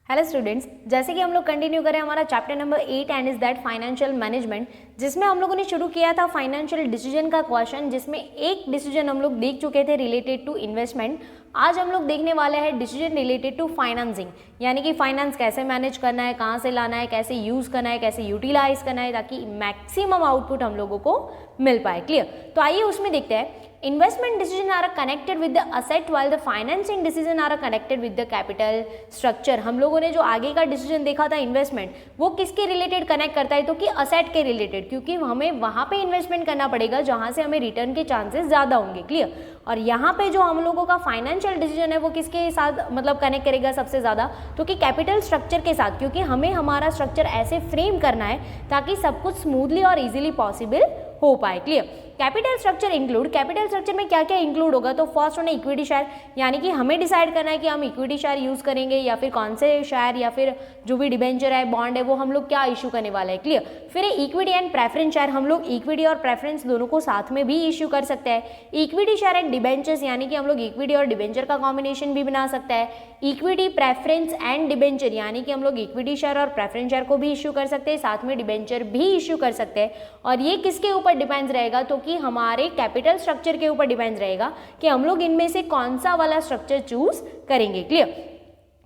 Hello students, जैसे कि हम लोग कंटिन्यू करें हमारा chapter number 8 and is that financial management, जिसमें हम लोगों ने शुरू किया था फाइनेंशियल डिसीजन का क्वेश्चन, जिसमें एक डिसीजन हम लोग देख चुके थे रिलेटेड टू इन्वेस्टमेंट। आज हम लोग देखने वाले हैं डिसीजन रिलेटेड टू फाइनेंसिंग, यानी कि फाइनेंस कैसे मैनेज करना है, कहाँ से लाना है, कैसे यूज़ करना है, कैसे यूटिलाइज करना है ताकि मैक्सिमम आउटपुट हम लोगों को मिल पाए। क्लियर? तो आइए उसमें देखते हैं। Investment decisions are connected with the asset while the financing decisions are connected with the capital structure। हम लोगों ने जो आगे का डिसीजन देखा था इन्वेस्टमेंट, वो किसके रिलेटेड कनेक्ट करता है, तो कि असेट के रिलेटेड, क्योंकि हमें वहाँ पे इन्वेस्टमेंट करना पड़ेगा जहाँ से हमें रिटर्न के चांसेस ज़्यादा होंगे। क्लियर? और यहाँ पे जो हम लोगों का फाइनेंशियल डिसीजन है वो किसके साथ मतलब कनेक्ट करेगा सबसे ज़्यादा, तो कि कैपिटल स्ट्रक्चर के साथ, क्योंकि हमें हमारा स्ट्रक्चर ऐसे फ्रेम करना है ताकि सब कुछ स्मूथली और इजीली पॉसिबल हो पाए। Clear? Capital structure include, capital structure में क्या क्या इंक्लूड होगा, तो फर्स्ट वन है इक्विटी शेयर, यानी कि हमें डिसाइड करना है कि हम इक्विटी शेयर यूज़ करेंगे या फिर कौन से शेयर या फिर जो भी डिबेंचर है, बॉन्ड है, वो हम लोग क्या इशू करने वाला है। क्लियर? फिर इक्विटी एंड प्रेफरेंस शेयर, हम लोग इक्विटी और प्रेफरेंस दोनों को साथ में भी इशू कर सकते हैं। इक्विटी शेयर एंड डिबेंचर्स, यानी कि हम लोग इक्विटी और डिबेंचर का कॉम्बिनेशन भी बना सकते हैं। इक्विटी प्रेफरेंस एंड डिबेंचर, यानी कि हम लोग इक्विटी शेयर और प्रेफरेंस शेयर को भी इशू कर सकते हैं, साथ में डिबेंचर भी इशू कर सकते हैं। और ये किसके ऊपर डिपेंड्स रहेगा, तो कि हमारे कैपिटल स्ट्रक्चर के ऊपर डिपेंड्स रहेगा कि हम लोग इनमें से कौन सा वाला स्ट्रक्चर चूज करेंगे। Clear?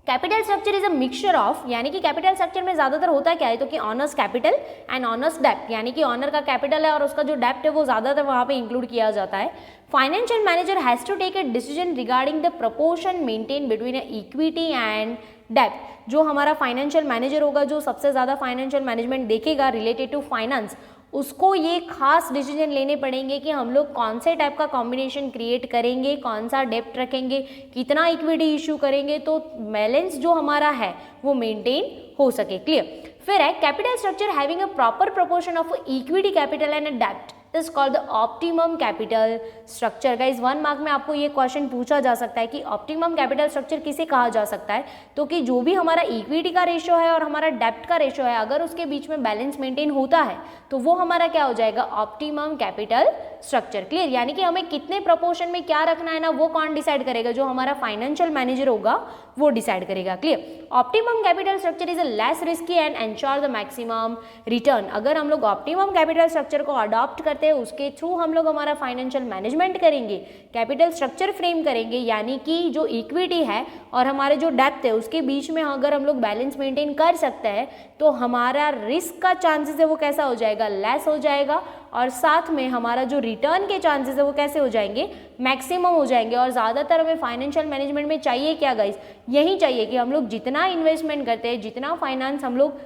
Capital structure is a mixture of, यानी कि कैपिटल स्ट्रक्चर में ज्यादातर होता क्या है, तो कि ऑनर्स कैपिटल एंड ऑनर्स डेप्ट, यानी कि ऑनर का कैपिटल है और उसका जो डेप्ट है वो ज्यादातर वहां पे इंक्लूड किया जाता है। Financial manager has to take a decision regarding the proportion maintain between equity and डेप्ट। जो हमारा फाइनेंशियल मैनेजर होगा, जो सबसे ज्यादा फाइनेंशियल मैनेजमेंट देखेगा रिलेटेड टू फाइनेंस, उसको ये खास डिसीजन लेने पड़ेंगे कि हम लोग कौन से टाइप का कॉम्बिनेशन क्रिएट करेंगे, कौन सा डेप्ट रखेंगे, कितना इक्विटी इशू करेंगे, तो बैलेंस जो हमारा है वो मेंटेन हो सके। क्लियर? फिर है capital structure having a proper proportion of equity capital and a डेप्ट is called the optimum capital structure. Guys 1 mark में आपको ये क्वेश्चन पूछा जा सकता है कि ऑप्टिमम कैपिटल स्ट्रक्चर किसे कहा जा सकता है, तो कि जो भी हमारा इक्विटी का रेशियो है और हमारा डेप्ट का रेशियो है, अगर उसके बीच में बैलेंस मेंटेन होता है तो वो हमारा क्या हो जाएगा, ऑप्टिमम कैपिटल स्ट्रक्चर। क्लियर? यानी कि हमें कितने प्रोपोर्शन में क्या रखना है ना, वो कौन डिसाइड करेगा, जो हमारा फाइनेंशियल मैनेजर होगा वो डिसाइड करेगा। Clear? Optimum capital structure is a less risky and ensure the maximum return. अगर हम लोग ऑप्टिमम कैपिटल स्ट्रक्चर को अडॉप्ट करते हैं, उसके थ्रू हम लोग हमारा फाइनेंशियल मैनेजमेंट करेंगे, कैपिटल स्ट्रक्चर फ्रेम करेंगे, यानी कि जो इक्विटी है और हमारे जो डेप्थ है उसके बीच में अगर हम लोग बैलेंस मेंटेन कर सकते हैं, तो हमारा रिस्क का चांसेस है वो कैसा हो जाएगा, लेस हो जाएगा, और साथ में हमारा जो रिटर्न के चांसेस है वो कैसे हो जाएंगे, मैक्सिमम हो जाएंगे। और ज़्यादातर हमें फाइनेंशियल मैनेजमेंट में चाहिए क्या गाइस, यही चाहिए कि हम लोग जितना इन्वेस्टमेंट करते हैं, जितना फाइनेंस हम लोग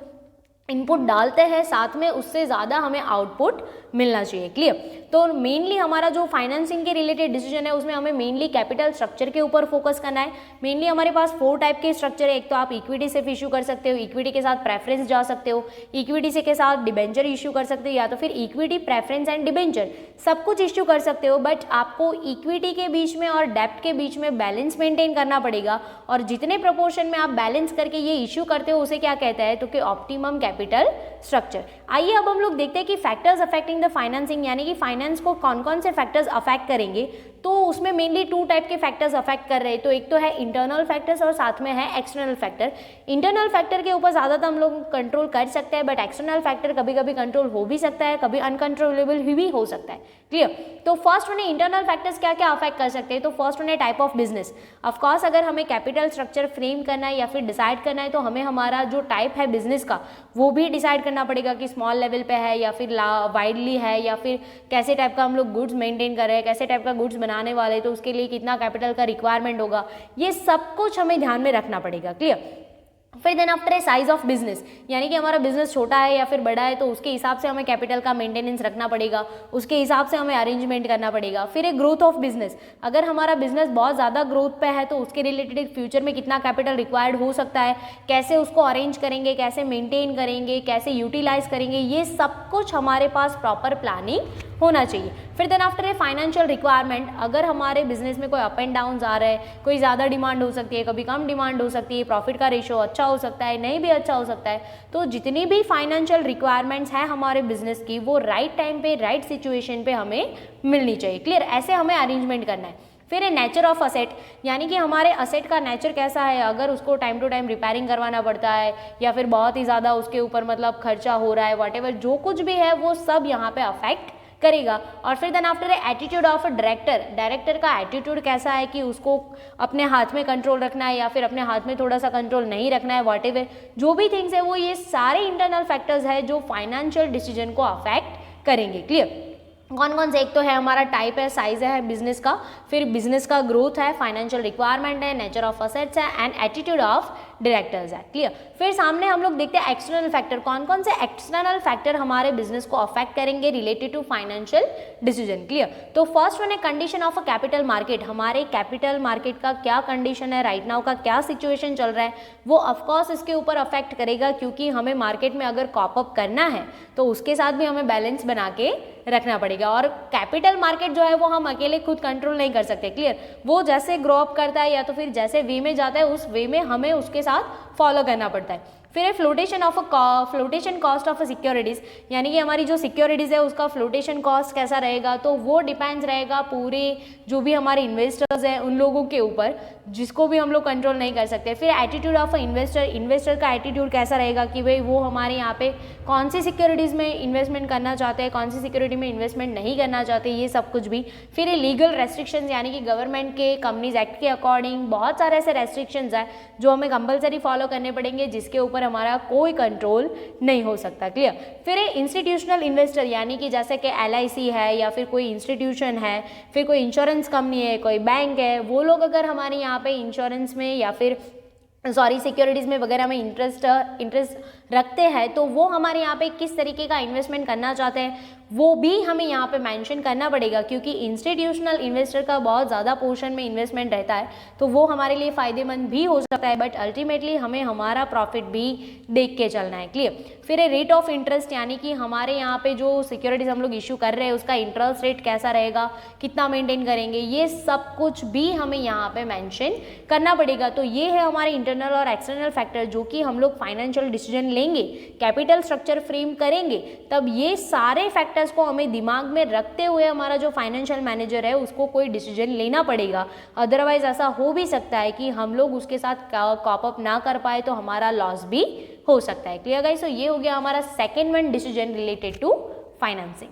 इनपुट डालते हैं, साथ में उससे ज़्यादा हमें आउटपुट मिलना चाहिए। क्लियर? तो मेनली हमारा जो फाइनेंसिंग के रिलेटेड डिसीजन है उसमें हमें मेनली कैपिटल स्ट्रक्चर के ऊपर फोकस करना है। मेनली हमारे पास 4 टाइप के स्ट्रक्चर है। एक तो आप इक्विटी सिर्फ इशू कर सकते हो, इक्विटी के साथ प्रेफरेंस जा सकते हो, इक्विटी से के साथ डिबेंचर इशू कर सकते हो, या तो फिर इक्विटी प्रेफरेंस एंड डिबेंचर सब कुछ इशू कर सकते हो। बट आपको इक्विटी के बीच में और डेप्ट के बीच में बैलेंस मेंटेन करना पड़ेगा, और जितने प्रोपोर्शन में आप बैलेंस करके ये इशू करते हो उसे क्या कहता है, तो कि ऑप्टिमम कैपिटल स्ट्रक्चर। आइए अब हम लोग देखते हैं कि फैक्टर्स अफेक्टिंग द फाइनेंसिंग, यानी कि फाइनेंस को कौन कौन से फैक्टर्स अफेक्ट करेंगे। तो उसमें मेनली 2 टाइप के फैक्टर्स अफेक्ट कर रहे हैं। तो एक तो है इंटरनल फैक्टर्स और साथ में है एक्सटर्नल फैक्टर। इंटरनल फैक्टर के ऊपर ज़्यादातर हम लोग कंट्रोल कर सकते हैं, बट एक्सटर्नल फैक्टर कभी कभी कंट्रोल हो भी सकता है, कभी अनकंट्रोलेबल भी हो सकता है। क्लियर? तो फर्स्ट वन है इंटरनल फैक्टर्स क्या क्या अफेक्ट कर सकते हैं। तो फर्स्ट वन है टाइप ऑफ बिजनेस। ऑफकोर्स अगर हमें कैपिटल स्ट्रक्चर फ्रेम करना है या फिर डिसाइड करना है, तो हमें हमारा जो टाइप है बिजनेस का वो भी डिसाइड करना पड़ेगा कि स्मॉल लेवल पे है या फिर वाइडली है, या फिर कैसे टाइप का हम लोग गुड्स मेंटेन कर रहे हैं, कैसे टाइप का गुड्स बनाने वाले हैं, तो उसके लिए कितना कैपिटल का रिक्वायरमेंट होगा, ये सब कुछ हमें ध्यान में रखना पड़ेगा। क्लियर? फिर देन आफ्टर है साइज ऑफ बिजनेस, यानी कि हमारा बिजनेस छोटा है या फिर बड़ा है, तो उसके हिसाब से हमें कैपिटल का मेंटेनेंस रखना पड़ेगा, उसके हिसाब से हमें अरेंजमेंट करना पड़ेगा। फिर एक ग्रोथ ऑफ बिजनेस, अगर हमारा बिजनेस बहुत ज़्यादा ग्रोथ पे है तो उसके रिलेटेड फ्यूचर में कितना कैपिटल रिक्वायर्ड हो सकता है, कैसे उसको अरेंज करेंगे, कैसे मेंटेन करेंगे, कैसे यूटिलाइज करेंगे, ये सब कुछ हमारे पास प्रॉपर प्लानिंग होना चाहिए। फिर देन आफ्टर है फाइनेंशियल रिक्वायरमेंट, अगर हमारे बिजनेस में कोई अप एंड डाउन आ रहा है, कोई ज़्यादा डिमांड हो सकती है, कभी कम डिमांड हो सकती है, प्रॉफिट का रेशियो अच्छा हो सकता है, नहीं भी अच्छा हो सकता है, तो जितनी भी फाइनेंशियल रिक्वायरमेंट्स है हमारे बिजनेस की, वो राइट टाइम पे राइट सिचुएशन पे हमें मिलनी चाहिए। क्लियर? ऐसे हमें अरेंजमेंट करना है। फिर नेचर ऑफ असेट, यानी कि हमारे असेट का नेचर कैसा है, अगर उसको टाइम टू टाइम रिपेयरिंग करवाना पड़ता है या फिर बहुत ही ज़्यादा उसके ऊपर मतलब खर्चा हो रहा है, वॉटेवर जो कुछ भी है वो सब यहाँ पे अफेक्ट करेगा। और फिर then after attitude of a director, director का एटीट्यूड कैसा है कि उसको अपने हाथ में कंट्रोल रखना है या फिर अपने हाथ में थोड़ा सा कंट्रोल नहीं रखना है, वॉटेवर जो भी थिंग्स है वो ये सारे इंटरनल फैक्टर्स है जो फाइनेंशियल डिसीजन को अफेक्ट करेंगे। क्लियर? कौन कौन से, एक तो है हमारा टाइप है, साइज है बिजनेस का, फिर बिजनेस का ग्रोथ है, फाइनेंशियल रिक्वायरमेंट है, नेचर ऑफ असेट्स है एंड एटीट्यूड ऑफ डायरेक्टर्स है। क्लियर? फिर सामने हम लोग देखते हैं एक्सटर्नल फैक्टर, कौन कौन से एक्सटर्नल फैक्टर हमारे बिजनेस को अफेक्ट करेंगे related to financial decision. Clear? तो फर्स्ट वन है condition of a capital market, हमारे कैपिटल मार्केट का क्या कंडीशन है, राइट नाउ का क्या सिचुएशन चल रहा है, वो ऑफकोर्स इसके ऊपर अफेक्ट करेगा, क्योंकि हमें मार्केट में अगर कॉप अप करना है तो उसके साथ भी हमें बैलेंस बना के रखना पड़ेगा। और कैपिटल मार्केट जो है वो हम अकेले खुद कंट्रोल नहीं कर सकते। क्लियर? वो जैसे ग्रो अप करता है या तो फिर जैसे वे में जाता है उस वे में हमें उसके साथ फॉलो करना पड़ता है। फिर है फ्लोटेशन कॉस्ट ऑफ सिक्योरिटीज़, यानी कि हमारी जो सिक्योरिटीज़ है उसका फ्लोटेशन कॉस्ट कैसा रहेगा, तो वो डिपेंड्स रहेगा पूरे जो भी हमारे इन्वेस्टर्स हैं उन लोगों के ऊपर, जिसको भी हम लोग कंट्रोल नहीं कर सकते। फिर एटीट्यूड ऑफ अ इन्वेस्टर का एटीट्यूड कैसा रहेगा कि भाई वो हमारे यहाँ पे कौन सी सिक्योरिटीज़ में इन्वेस्टमेंट करना चाहते हैं, कौन सी सिक्योरिटी में इन्वेस्टमेंट नहीं करना चाहते, ये सब कुछ भी। फिर ये लीगल रेस्ट्रिक्शंस, यानी कि गवर्नमेंट के कंपनीज एक्ट के अकॉर्डिंग बहुत सारे ऐसे रेस्ट्रिक्शंस हैं जो हमें कंपलसरी फॉलो करने पड़ेंगे, जिसके ऊपर हमारा कोई कंट्रोल नहीं हो सकता। क्लियर? फिर इंस्टीट्यूशनल इन्वेस्टर, यानी कि जैसे कि LIC है या फिर कोई इंस्टीट्यूशन है, फिर कोई इंश्योरेंस कंपनी है, कोई बैंक है, वो लोग अगर हमारे यहाँ पे इंश्योरेंस में या फिर सिक्योरिटीज़ में वगैरह में इंटरेस्ट रखते हैं, तो वो हमारे यहाँ पे किस तरीके का इन्वेस्टमेंट करना चाहते हैं वो भी हमें यहाँ पे मेंशन करना पड़ेगा, क्योंकि इंस्टीट्यूशनल इन्वेस्टर का बहुत ज़्यादा पोर्शन में इन्वेस्टमेंट रहता है, तो वो हमारे लिए फ़ायदेमंद भी हो सकता है, बट अल्टीमेटली हमें हमारा प्रॉफिट भी देख के चलना है। क्लियर? फिर रेट ऑफ इंटरेस्ट, यानी कि हमारे यहाँ पे जो सिक्योरिटीज़ हम लोग इशू कर रहे हैं उसका इंटरेस्ट रेट कैसा रहेगा, कितना मेंटेन करेंगे, ये सब कुछ भी हमें यहाँ पे मेंशन करना पड़ेगा। तो ये है हमारे इंटरनल और एक्सटर्नल फैक्टर जो कि हम लोग फाइनेंशियल डिसीजन लेंगे, कैपिटल स्ट्रक्चर फ्रेम करेंगे, तब ये सारे फैक्टर्स को हमें दिमाग में रखते हुए हमारा जो फाइनेंशियल मैनेजर है उसको कोई डिसीजन लेना पड़ेगा। अदरवाइज ऐसा हो भी सकता है कि हम लोग उसके साथ कॉप अप ना कर पाए तो हमारा लॉस भी हो सकता है। Clear guys? तो ये हो गया हमारा second one decision related to financing.